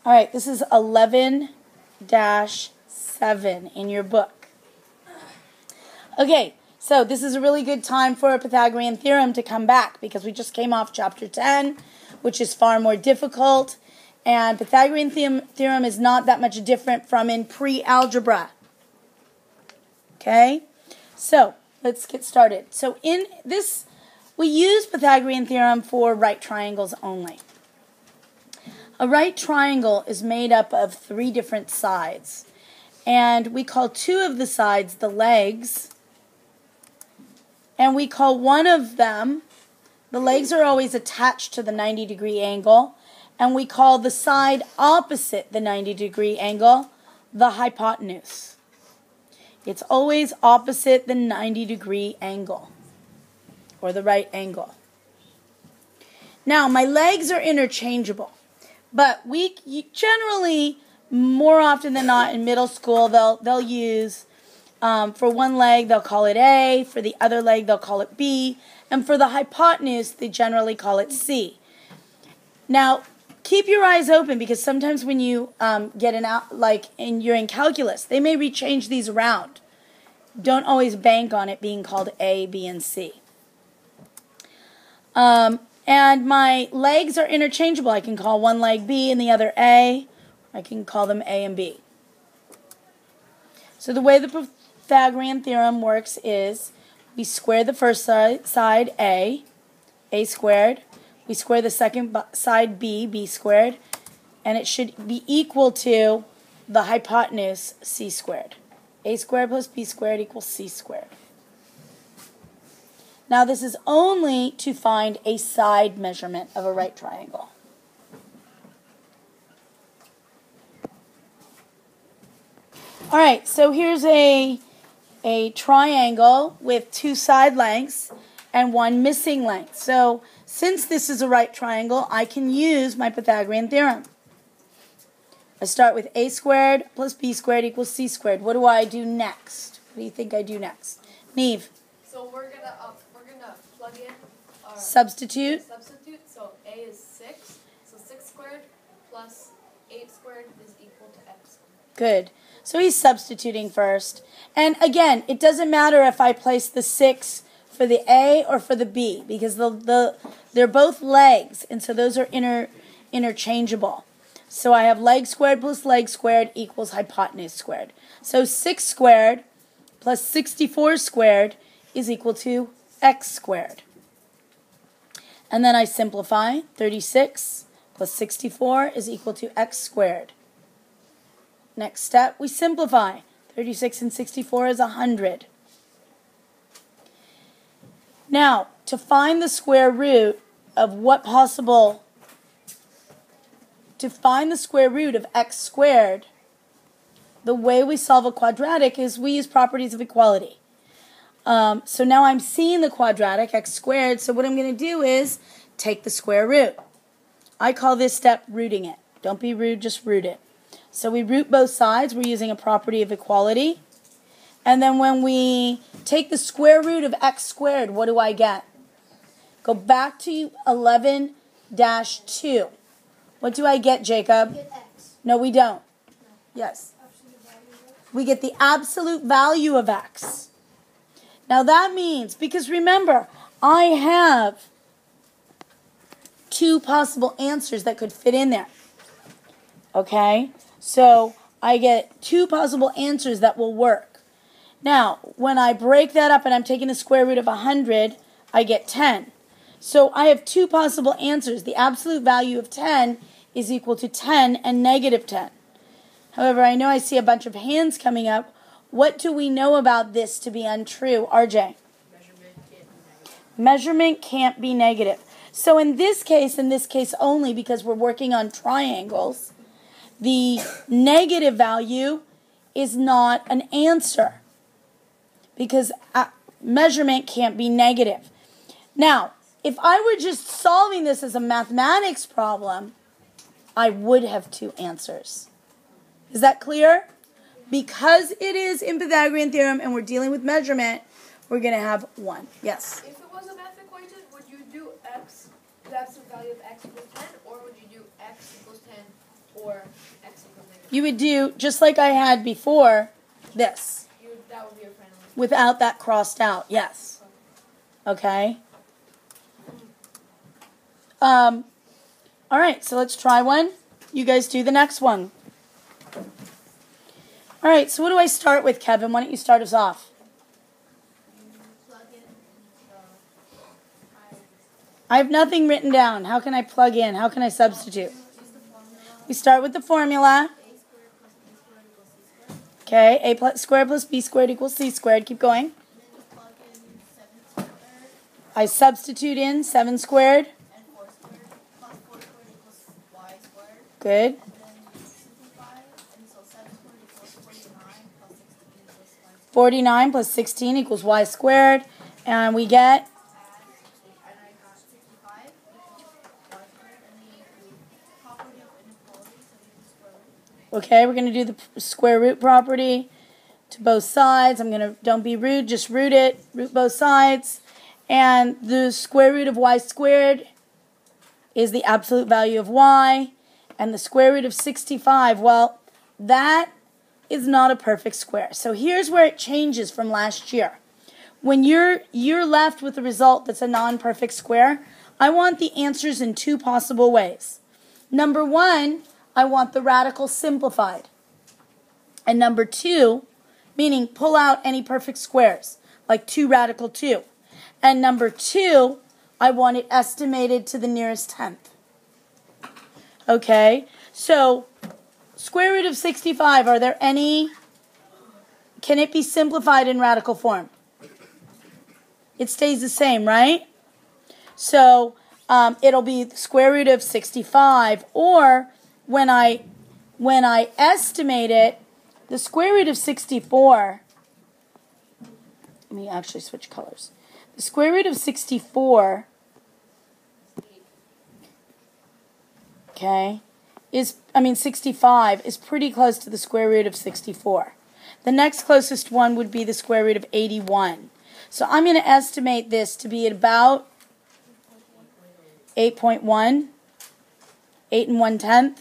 All right, this is 11-7 in your book. Okay, so this is a really good time for a Pythagorean theorem to come back because we just came off chapter 10, which is far more difficult. And Pythagorean theorem is not that much different from in pre-algebra. Okay, so let's get started. So in this, we use Pythagorean theorem for right triangles only. A right triangle is made up of 3 different sides. And we call 2 of the sides the legs. And we call one of them, the legs are always attached to the 90-degree angle. And we call the side opposite the 90-degree angle the hypotenuse. It's always opposite the 90-degree angle, or the right angle. Now, my legs are interchangeable. But we generally, more often than not in middle school, they'll use, for one leg they'll call it A, for the other leg they'll call it B, and for the hypotenuse they generally call it C. Now, keep your eyes open because sometimes when you get you're in calculus, they may rechange these around. Don't always bank on it being called A, B, and C. And my legs are interchangeable. I can call one leg B and the other A. I can call them A and B. So the way the Pythagorean theorem works is we square the first side A squared. We square the second side B squared. And it should be equal to the hypotenuse, C squared. A squared plus B squared equals C squared. Now this is only to find a side measurement of a right triangle. Alright, so here's a triangle with 2 side lengths and 1 missing length. So since this is a right triangle, I can use my Pythagorean theorem. I start with A squared plus B squared equals C squared. What do I do next? What do you think I do next? Neve? So we're gonna plug in our substitute. So A is 6. So 6 squared plus 8 squared is equal to x squared. Good. So he's substituting first. And again, it doesn't matter if I place the 6 for the A or for the B because they're both legs, and so those are interchangeable. So I have leg squared plus leg squared equals hypotenuse squared. So 6 squared plus 64 squared is equal to x squared. And then I simplify. 36 plus 64 is equal to x squared. Next step, we simplify. 36 and 64 is 100. Now, to find the square root of x squared, the way we solve a quadratic is we use properties of equality. So now I'm seeing the quadratic, x squared, so what I'm going to do is take the square root. I call this step rooting it. Don't be rude, just root it. So we root both sides. We're using a property of equality. And then when we take the square root of x squared, what do I get? Go back to 11-2. What do I get, Jacob? Get x. No, we don't. No. Yes. Absolute value of x. We get the absolute value of x. Now that means, because remember, I have 2 possible answers that could fit in there. Okay? So I get 2 possible answers that will work. Now, when I break that up and I'm taking the square root of 100, I get 10. So I have 2 possible answers. The absolute value of 10 is equal to 10 and negative 10. However, I know I see a bunch of hands coming up. What do we know about this to be untrue? RJ? Measurement can't be negative. So in this case only, because we're working on triangles, the negative value is not an answer because measurement can't be negative. Now, if I were just solving this as a mathematics problem, I would have 2 answers. Is that clear? Because it is in Pythagorean theorem and we're dealing with measurement, we're going to have 1. Yes? If it was a math equation, would you do x, the absolute value of x equals 10, or would you do x equals 10 or x equals negative. You would do, just like I had before, this. That would be your final answer. Without that crossed out, yes. Okay? All right, so let's try one. You guys do the next one. All right, so what do I start with, Kevin? Why don't you start us off? Plug in I have nothing written down. How can I plug in? How can I substitute? use the formula. We start with the formula. A squared plus b squared equals c squared. Okay, squared plus b squared equals c squared. Keep going. Then you plug in 7 squared I substitute in 7 squared. and 4 squared plus 4 squared equals y squared. Good. And then you simplify, and so 7 squared equals 49 plus 16 equals y squared. Forty-nine plus 16 equals y squared. And we get, And I got 65 equals y squared, and then you do property of inequality, so you do square root. okay, we're going to do the square root property to both sides. I'm going to, don't be rude, just root it. Root both sides. And the square root of y squared is the absolute value of y. And the square root of 65, well, that is not a perfect square. So here's where it changes from last year. When you're left with a result that's a non-perfect square, I want the answers in 2 possible ways. Number 1, I want the radical simplified. And number 2, meaning pull out any perfect squares, like 2 radical 2. And number 2, I want it estimated to the nearest tenth. Okay, so square root of 65, are there any, can it be simplified in radical form? It stays the same, right? So it'll be square root of 65, or when I estimate it, the square root of 64, let me actually switch colors. The square root of 64, okay, 65 is pretty close to the square root of 64. The next closest one would be the square root of 81. So I'm going to estimate this to be at about 8.1, 8 1/10.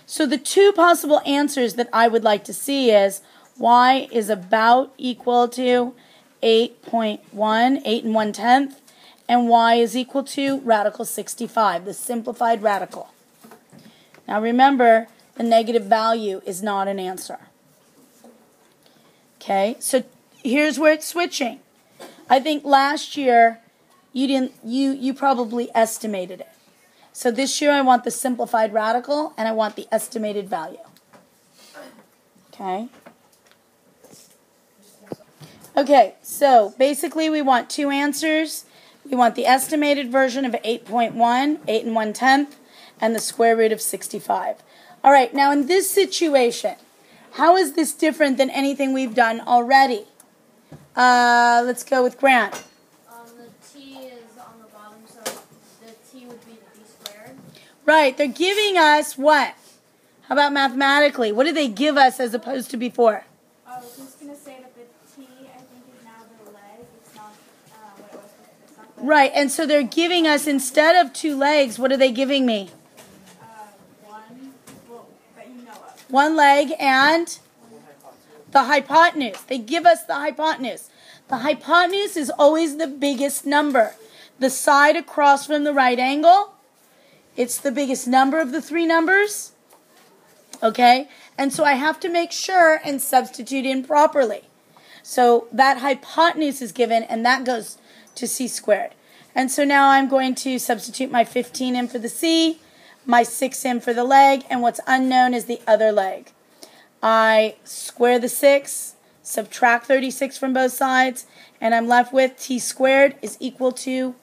So the 2 possible answers that I would like to see is y is about equal to 8.1, 8 1/10, and y is equal to radical 65, the simplified radical. Now remember, the negative value is not an answer. Okay, so here's where it's switching. I think last year you probably estimated it. So this year I want the simplified radical and I want the estimated value. Okay. Okay, so basically we want 2 answers. We want the estimated version of 8.1, 8 1/10, and the square root of 65. All right, now in this situation, how is this different than anything we've done already? Let's go with Grant. The t is on the bottom, so the t would be the b squared. Right, they're giving us what? How about mathematically? What do they give us as opposed to before? I was just going to say that the t, I think, is now the leg. It's not what it was before. It's not the Right, and so they're giving us, instead of 2 legs, what are they giving me? one, well, that you know of. 1 leg and the hypotenuse. They give us the hypotenuse. The hypotenuse is always the biggest number. The side across from the right angle, it's the biggest number of the 3 numbers. Okay? And so I have to make sure and substitute in properly. So that hypotenuse is given, and that goes to c squared. And so now I'm going to substitute my 15 in for the c, my 6 in for the leg, and what's unknown is the other leg. I square the 6, subtract 36 from both sides, and I'm left with t squared is equal to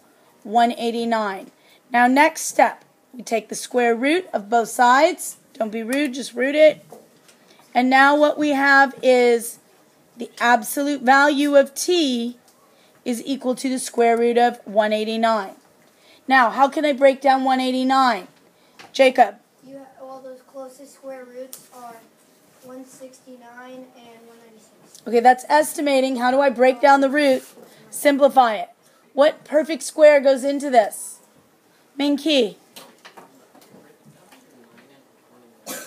189. Now next step, we take the square root of both sides. Don't be rude, just root it. And now what we have is the absolute value of t is equal to the square root of 189. Now, how can I break down 189? Jacob. Well, those closest square roots are 169 and 196. Okay, that's estimating. How do I break down the root? Simplify it. What perfect square goes into this? Minky.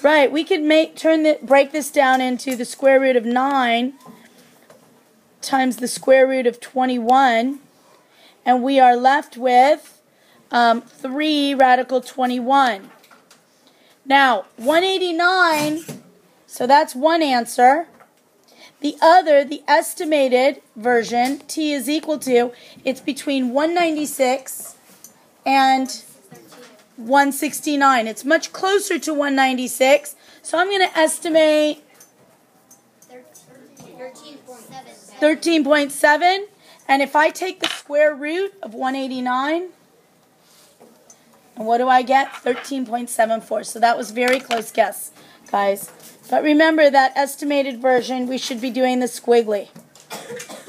Right, we could break this down into the square root of 9 times the square root of 21, and we are left with 3 radical 21. Now, 189, so that's one answer. The other, the estimated version, t is equal to, it's between 196 and 169. It's much closer to 196, so I'm going to estimate 13.7. And if I take the square root of 189, and what do I get? 13.74. So that was very close guess, guys. But remember that estimated version, we should be doing the squiggly.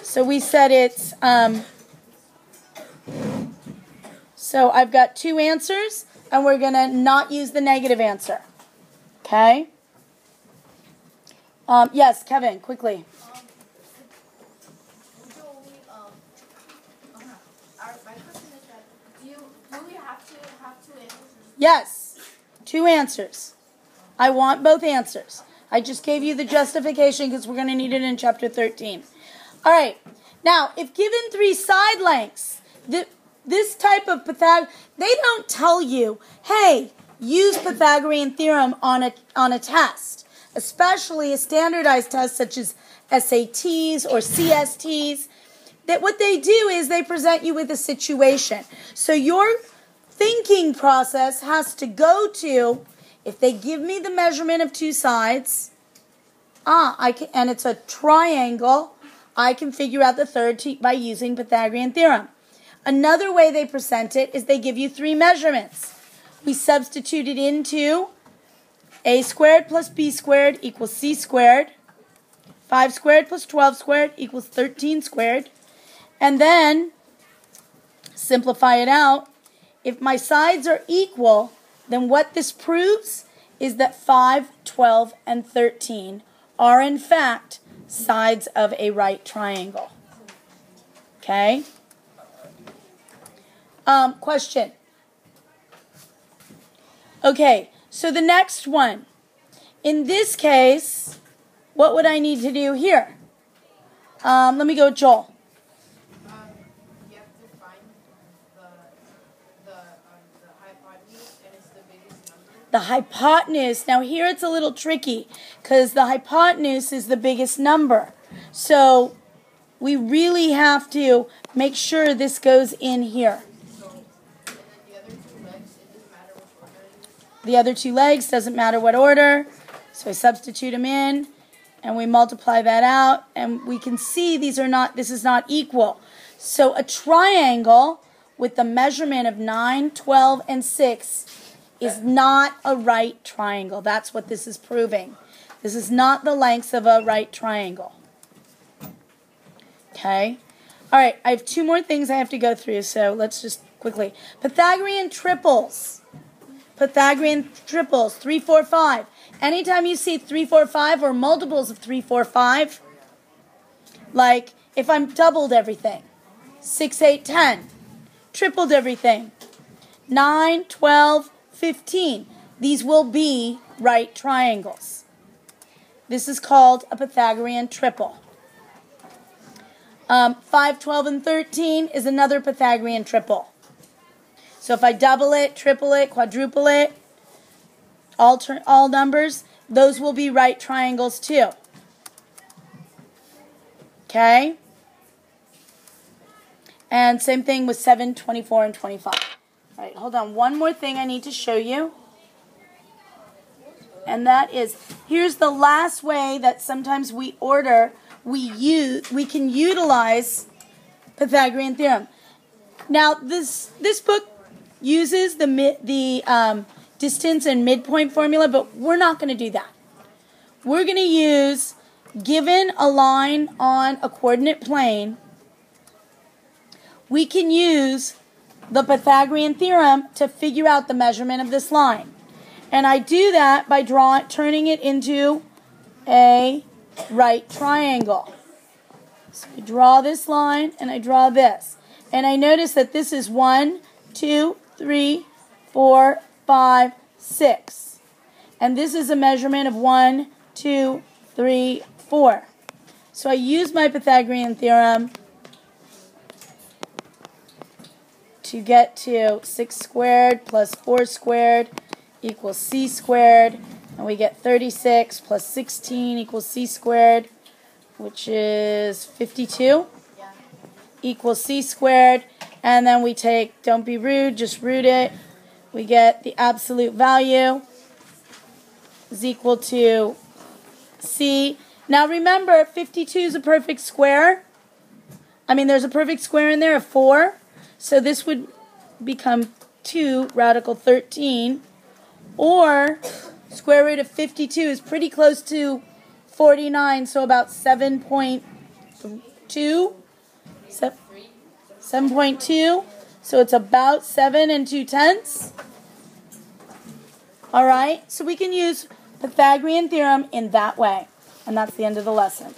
So we said it's, so I've got 2 answers, and we're going to not use the negative answer. Okay? Yes, Kevin, quickly. My question is that, do we have 2 answers? Yes, 2 answers. I want both answers. I just gave you the justification because we're going to need it in chapter 13. All right. Now, if given 3 side lengths, this type of Pythagorean, they don't tell you, hey, use Pythagorean theorem on a test, especially a standardized test such as SATs or CSTs. That what they do is they present you with a situation. So your thinking process has to go to, if they give me the measurement of 2 sides, and it's a triangle, I can figure out the third by using Pythagorean theorem. Another way they present it is they give you 3 measurements. We substitute it into a squared plus b squared equals c squared. 5 squared plus 12 squared equals 13 squared. And then simplify it out. If my sides are equal, then what this proves is that 5, 12, and 13 are in fact sides of a right triangle. Okay? Question. Okay, so the next one. In this case, what would I need to do here? Let me go with Joel. You have to find the hypotenuse, and it's the biggest number. The hypotenuse. Now here it's a little tricky because the hypotenuse is the biggest number. So we really have to make sure this goes in here. The other 2 legs, doesn't matter what order. So I substitute them in, and we multiply that out, and we can see this is not equal. So a triangle with the measurement of 9, 12, and 6 is not a right triangle. That's what this is proving. This is not the lengths of a right triangle. Okay? All right, I have 2 more things I have to go through, so let's just quickly. Pythagorean triples. Pythagorean triples, 3, 4, 5. Anytime you see 3, 4, 5 or multiples of 3, 4, 5, like if I'm doubled everything, 6, 8, 10, tripled everything, 9, 12, 15. These will be right triangles. This is called a Pythagorean triple. 5, 12, and 13 is another Pythagorean triple. So if I double it, triple it, quadruple it, all numbers, those will be right triangles too. Okay? And same thing with 7, 24, and 25. All right, hold on. One more thing I need to show you. And that is, here's the last way that sometimes we can utilize Pythagorean theorem. Now, this book uses the distance and midpoint formula, but we're not going to do that. We're going to use, given a line on a coordinate plane, we can use the Pythagorean theorem to figure out the measurement of this line. And I do that by turning it into a right triangle. So I draw this line and I draw this. And I notice that this is 1, 2, 3, 4, 5, 6. And this is a measurement of 1, 2, 3, 4. So I use my Pythagorean theorem to get to 6 squared plus 4 squared equals c squared. And we get 36 plus 16 equals c squared, which is 52, equals c squared. And then we take, don't be rude, just root it. We get the absolute value is equal to c. Now remember, 52 is a perfect square. There's a perfect square in there of 4. So this would become 2 radical 13. Or square root of 52 is pretty close to 49, so about 7.2. 7.2. So it's about 7 2/10. Alright, so we can use Pythagorean theorem in that way. And that's the end of the lesson.